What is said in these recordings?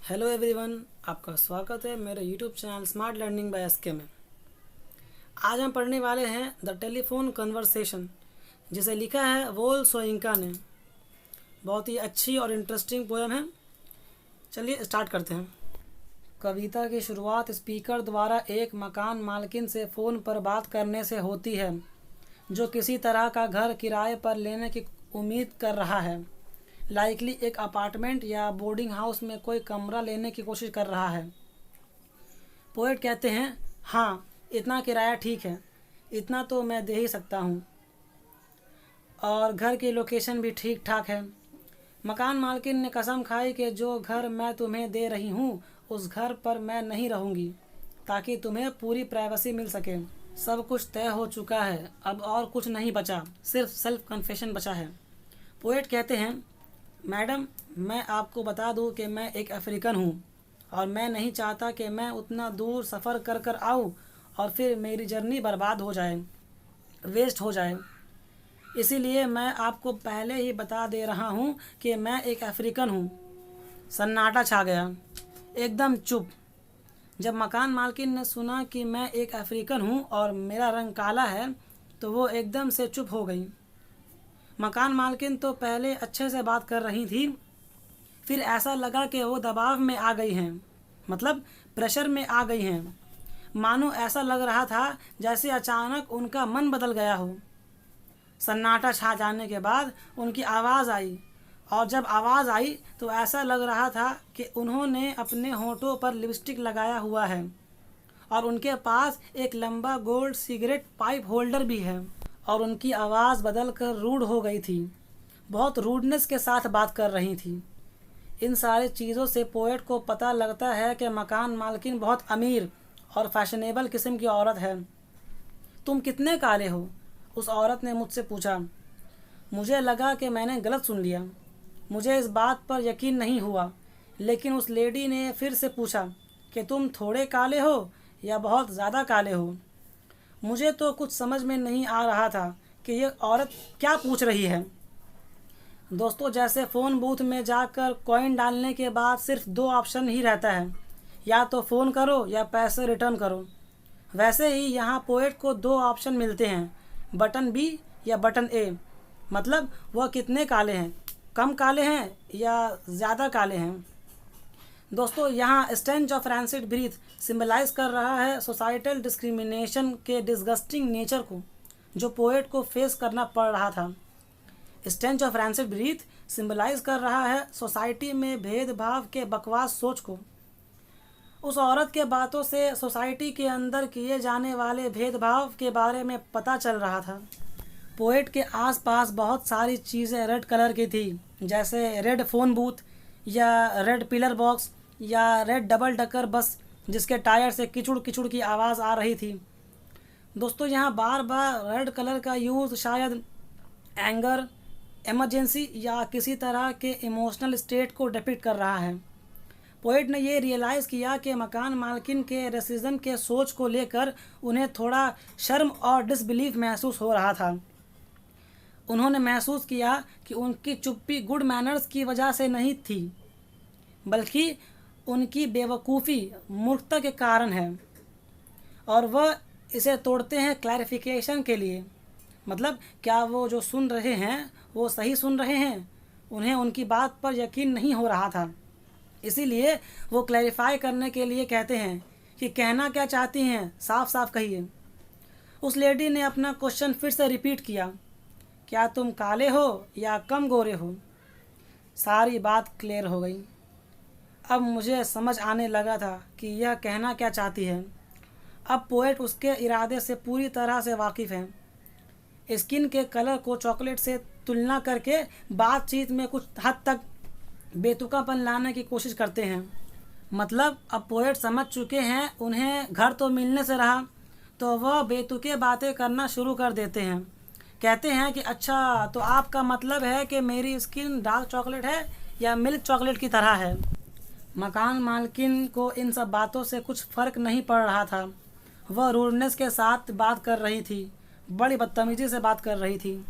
Hello everyone, आपका स्वागत है मेरे YouTube channel smart learning by SK में। आज हम पढ़ने वाले हैं द टेलीफोन कन्वर्सेशन, जिसे लिखा है वोल सोइंका ने। बहुत ही अच्छी और इंटरेस्टिंग पोएम है। चलिए स्टार्ट करते हैं। कविता की शुरुआत स्पीकर द्वारा एक मकान मालकिन से फ़ोन पर बात करने से होती है, जो किसी तरह का घर किराए पर लेने की उम्मीद कर रहा है। लाइकली एक अपार्टमेंट या बोर्डिंग हाउस में कोई कमरा लेने की कोशिश कर रहा है। पोएट कहते हैं, हाँ, इतना किराया ठीक है, इतना तो मैं दे ही सकता हूँ, और घर की लोकेशन भी ठीक ठाक है। मकान मालकिन ने कसम खाई कि जो घर मैं तुम्हें दे रही हूँ उस घर पर मैं नहीं रहूँगी, ताकि तुम्हें पूरी प्राइवेसी मिल सके। सब कुछ तय हो चुका है, अब और कुछ नहीं बचा, सिर्फ सेल्फ कन्फेशन बचा है। पोएट कहते हैं, मैडम, मैं आपको बता दूं कि मैं एक अफ्रीकन हूं और मैं नहीं चाहता कि मैं उतना दूर सफ़र कर कर आऊँ और फिर मेरी जर्नी बर्बाद हो जाए, वेस्ट हो जाए। इसीलिए मैं आपको पहले ही बता दे रहा हूं कि मैं एक अफ्रीकन हूं। सन्नाटा छा गया, एकदम चुप। जब मकान मालकिन ने सुना कि मैं एक अफ्रीकन हूं और मेरा रंग काला है तो वो एकदम से चुप हो गई। मकान मालकिन तो पहले अच्छे से बात कर रही थी, फिर ऐसा लगा कि वो दबाव में आ गई हैं, मतलब प्रेशर में आ गई हैं। मानो ऐसा लग रहा था जैसे अचानक उनका मन बदल गया हो। सन्नाटा छा जाने के बाद उनकी आवाज़ आई, और जब आवाज़ आई तो ऐसा लग रहा था कि उन्होंने अपने होठों पर लिपस्टिक लगाया हुआ है और उनके पास एक लंबा गोल्ड सिगरेट पाइप होल्डर भी है। और उनकी आवाज़ बदलकर रूड हो गई थी, बहुत रूडनेस के साथ बात कर रही थी। इन सारी चीज़ों से पोएट को पता लगता है कि मकान मालकिन बहुत अमीर और फैशनेबल किस्म की औरत है। तुम कितने काले हो? उस औरत ने मुझसे पूछा। मुझे लगा कि मैंने गलत सुन लिया। मुझे इस बात पर यकीन नहीं हुआ, लेकिन उस लेडी ने फिर से पूछा कि तुम थोड़े काले हो या बहुत ज़्यादा काले हो। मुझे तो कुछ समझ में नहीं आ रहा था कि ये औरत क्या पूछ रही है। दोस्तों, जैसे फ़ोन बूथ में जाकर कॉइन डालने के बाद सिर्फ दो ऑप्शन ही रहता है, या तो फ़ोन करो या पैसे रिटर्न करो, वैसे ही यहाँ पोएट को दो ऑप्शन मिलते हैं, बटन बी या बटन ए। मतलब वह कितने काले हैं, कम काले हैं या ज़्यादा काले हैं। दोस्तों, यहाँ stench of rancid breath symbolize कर रहा है सोसाइटल डिस्क्रिमिनेशन के डिस्गस्टिंग नेचर को, जो पोएट को फेस करना पड़ रहा था। Stench of rancid breath symbolize कर रहा है सोसाइटी में भेदभाव के बकवास सोच को। उस औरत के बातों से सोसाइटी के अंदर किए जाने वाले भेदभाव के बारे में पता चल रहा था। पोएट के आसपास बहुत सारी चीज़ें रेड कलर की थी, जैसे रेड फ़ोन बूथ या रेड पिलर बॉक्स या रेड डबल डकर बस जिसके टायर से किचुड़ किचुड़ की आवाज़ आ रही थी। दोस्तों, यहाँ बार बार रेड कलर का यूज़ शायद एंगर, इमरजेंसी या किसी तरह के इमोशनल स्टेट को डिपिक्ट कर रहा है। पोएट ने ये रियलाइज़ किया कि मकान मालकिन के रेसिज्म के सोच को लेकर उन्हें थोड़ा शर्म और डिसबिलीफ महसूस हो रहा था। उन्होंने महसूस किया कि उनकी चुप्पी गुड मैनर्स की वजह से नहीं थी, बल्कि उनकी बेवकूफ़ी, मूर्खता के कारण है, और वह इसे तोड़ते हैं क्लैरिफिकेशन के लिए। मतलब क्या वो जो सुन रहे हैं वो सही सुन रहे हैं? उन्हें उनकी बात पर यकीन नहीं हो रहा था, इसीलिए वो क्लैरिफाई करने के लिए कहते हैं कि कहना क्या चाहती हैं, साफ साफ कहिए। उस लेडी ने अपना क्वेश्चन फिर से रिपीट किया, क्या तुम काले हो या कम गोरे हो? सारी बात क्लियर हो गई। अब मुझे समझ आने लगा था कि यह कहना क्या चाहती है। अब पोएट उसके इरादे से पूरी तरह से वाकिफ़ हैं। स्किन के कलर को चॉकलेट से तुलना करके बातचीत में कुछ हद तक बेतुकापन लाने की कोशिश करते हैं। मतलब अब पोएट समझ चुके हैं उन्हें घर तो मिलने से रहा, तो वह बेतुके बातें करना शुरू कर देते हैं। कहते हैं कि अच्छा, तो आपका मतलब है कि मेरी स्किन डार्क चॉकलेट है या मिल्क चॉकलेट की तरह है। मकान मालकिन को इन सब बातों से कुछ फ़र्क नहीं पड़ रहा था। वह रूडनेस के साथ बात कर रही थी, बड़ी बदतमीज़ी से बात कर रही थी।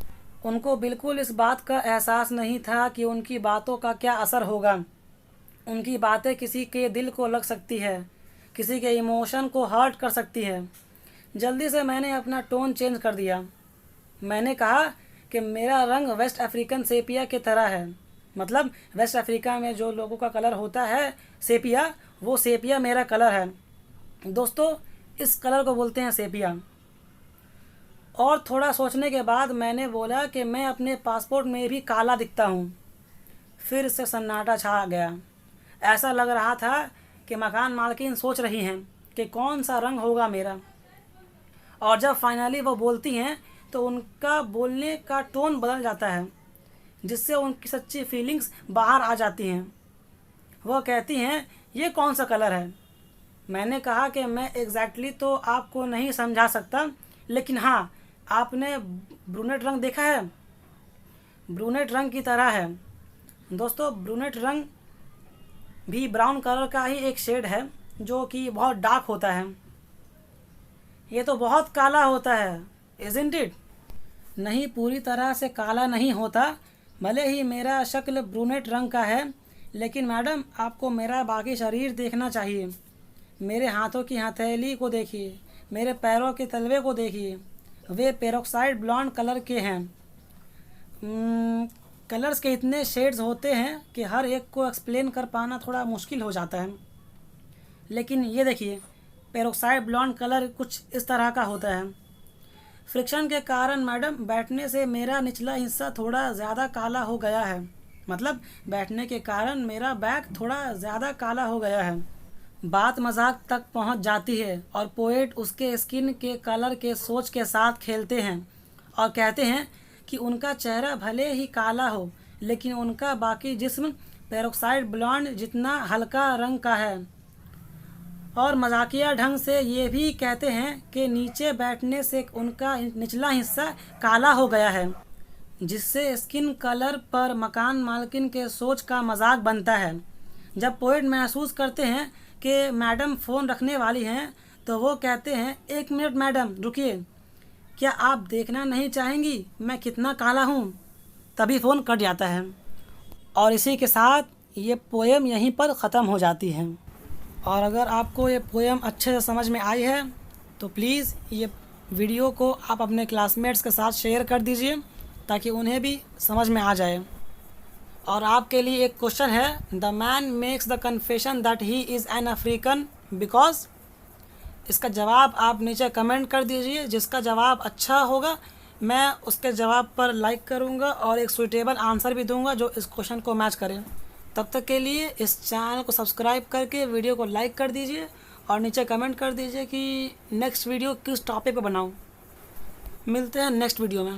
उनको बिल्कुल इस बात का एहसास नहीं था कि उनकी बातों का क्या असर होगा। उनकी बातें किसी के दिल को लग सकती है, किसी के इमोशन को हर्ट कर सकती है। जल्दी से मैंने अपना टोन चेंज कर दिया। मैंने कहा कि मेरा रंग वेस्ट अफ्रीकन सेपिया की तरह है। मतलब वेस्ट अफ्रीका में जो लोगों का कलर होता है सेपिया, वो सेपिया मेरा कलर है। दोस्तों, इस कलर को बोलते हैं सेपिया। और थोड़ा सोचने के बाद मैंने बोला कि मैं अपने पासपोर्ट में भी काला दिखता हूँ। फिर से सन्नाटा छा गया। ऐसा लग रहा था कि मकान मालकिन सोच रही हैं कि कौन सा रंग होगा मेरा। और जब फाइनली वो बोलती हैं तो उनका बोलने का टोन बदल जाता है, जिससे उनकी सच्ची फीलिंग्स बाहर आ जाती हैं। वो कहती हैं, ये कौन सा कलर है? मैंने कहा कि मैं एग्जैक्टली तो आपको नहीं समझा सकता, लेकिन हाँ, आपने ब्रूनेट रंग देखा है? ब्रूनेट रंग की तरह है। दोस्तों, ब्रूनेट रंग भी ब्राउन कलर का ही एक शेड है जो कि बहुत डार्क होता है। ये तो बहुत काला होता है, इज़न्ट इट? नहीं, पूरी तरह से काला नहीं होता। भले ही मेरा शक्ल ब्रूनेट रंग का है, लेकिन मैडम आपको मेरा बाकी शरीर देखना चाहिए। मेरे हाथों की हथेली को देखिए, मेरे पैरों के तलवे को देखिए, वे पेरोक्साइड ब्लॉन्ड कलर के हैं। कलर्स के इतने शेड्स होते हैं कि हर एक को एक्सप्लेन कर पाना थोड़ा मुश्किल हो जाता है। लेकिन ये देखिए, पेरोक्साइड ब्लॉन्ड कलर कुछ इस तरह का होता है। फ्रिक्शन के कारण मैडम बैठने से मेरा निचला हिस्सा थोड़ा ज़्यादा काला हो गया है। मतलब बैठने के कारण मेरा बैक थोड़ा ज़्यादा काला हो गया है। बात मजाक तक पहुंच जाती है और पोएट उसके स्किन के कलर के सोच के साथ खेलते हैं और कहते हैं कि उनका चेहरा भले ही काला हो, लेकिन उनका बाकी जिस्म पेरोक्साइड ब्लॉन्ड जितना हल्का रंग का है। और मजाकिया ढंग से ये भी कहते हैं कि नीचे बैठने से उनका निचला हिस्सा काला हो गया है, जिससे स्किन कलर पर मकान मालकिन के सोच का मजाक बनता है। जब पोएट महसूस करते हैं कि मैडम फ़ोन रखने वाली हैं, तो वो कहते हैं, एक मिनट मैडम रुकिए, क्या आप देखना नहीं चाहेंगी मैं कितना काला हूँ? तभी फ़ोन कट जाता है और इसी के साथ ये पोएम यहीं पर ख़त्म हो जाती है। और अगर आपको ये पोएम अच्छे से समझ में आई है तो प्लीज़ ये वीडियो को आप अपने क्लासमेट्स के साथ शेयर कर दीजिए ताकि उन्हें भी समझ में आ जाए। और आपके लिए एक क्वेश्चन है, the man makes the confession that he is an African because. इसका जवाब आप नीचे कमेंट कर दीजिए। जिसका जवाब अच्छा होगा मैं उसके जवाब पर लाइक करूँगा और एक सुइटेबल आंसर भी दूँगा जो इस क्वेश्चन को मैच करे। तब तक के लिए इस चैनल को सब्सक्राइब करके वीडियो को लाइक कर दीजिए और नीचे कमेंट कर दीजिए कि नेक्स्ट वीडियो किस टॉपिक पर बनाऊँ। मिलते हैं नेक्स्ट वीडियो में।